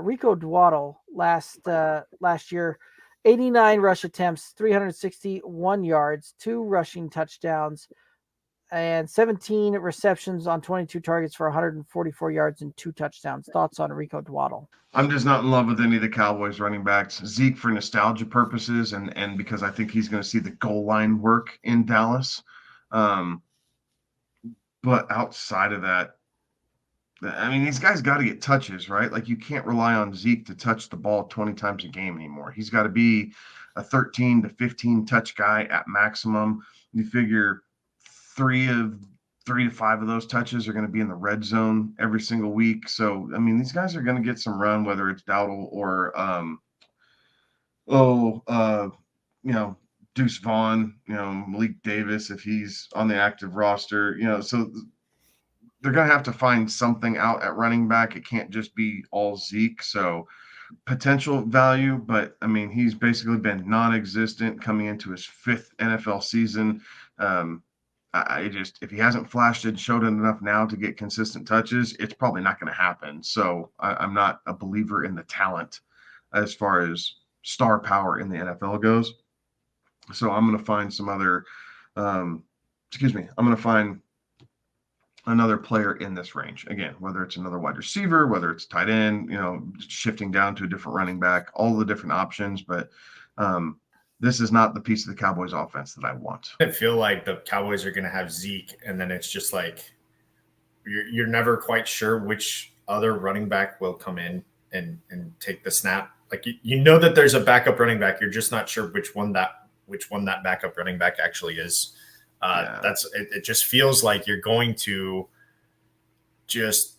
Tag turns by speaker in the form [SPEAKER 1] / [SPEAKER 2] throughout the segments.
[SPEAKER 1] Rico Dowdle last year, 89 rush attempts, 361 yards, 2 rushing touchdowns, and 17 receptions on 22 targets for 144 yards and 2 touchdowns. Thoughts on Rico Dowdle?
[SPEAKER 2] I'm just not in love with any of the Cowboys running backs. Zeke for nostalgia purposes, and because I think he's going to see the goal line work in Dallas. Um, but outside of that, I mean, these guys got to get touches, right? Like you can't rely on Zeke to touch the ball 20 times a game anymore. He's got to be a 13 to 15 touch guy at maximum. You figure three of 3 to 5 of those touches are going to be in the red zone every single week. So, I mean, these guys are going to get some run, whether it's Dowdle or oh, you know, Deuce Vaughn, Malik Davis if he's on the active roster, so they're going to have to find something out at running back. It can't just be all Zeke. So potential value, but I mean, he's basically been non-existent coming into his 5th NFL season. I just, if he hasn't flashed and showed it enough now to get consistent touches, it's probably not going to happen. So I'm not a believer in the talent as far as star power in the NFL goes. So I'm going to find some other, I'm going to find another player in this range. Again, whether it's another wide receiver, whether it's tight end, shifting down to a different running back, all the different options. But this is not the piece of the Cowboys offense that I want.
[SPEAKER 3] I feel like the Cowboys are going to have Zeke, and then it's just like you're never quite sure which other running back will come in and take the snap. Like you know that there's a backup running back. You're just not sure which one that backup running back actually is. It just feels like you're going to it's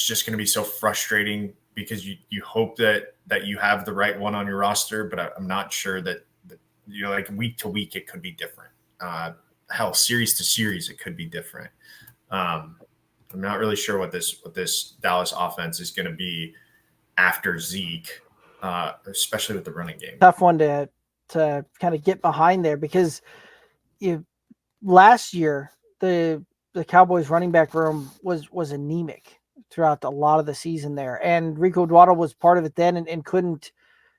[SPEAKER 3] just going to be so frustrating because you hope that you have the right one on your roster, but I'm not sure that like week to week it could be different. Hell, series to series it could be different. I'm not really sure what this Dallas offense is going to be after Zeke, especially with the running game.
[SPEAKER 1] Tough one to kind of get behind there because last year the Cowboys running back room was anemic throughout a lot of the season there, and Rico Dowdle was part of it then, and couldn't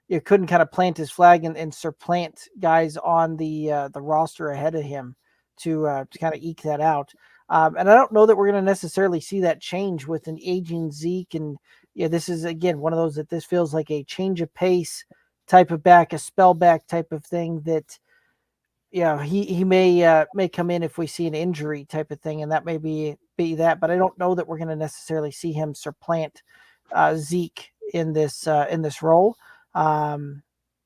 [SPEAKER 1] kind of plant his flag and supplant guys on the roster ahead of him to kind of eke that out. And I don't know that we're going to necessarily see that change with an aging Zeke. And this is again one of those that this feels like a change of pace type of back, a spell back type of thing that. He may come in if we see an injury type of thing, and that may be that. But I don't know that we're going to necessarily see him supplant Zeke in this role, and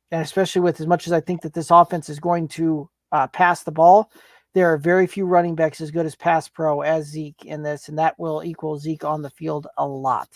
[SPEAKER 1] especially with as much as I think that this offense is going to pass the ball, there are very few running backs as good as pass pro as Zeke in this, and that will equal Zeke on the field a lot.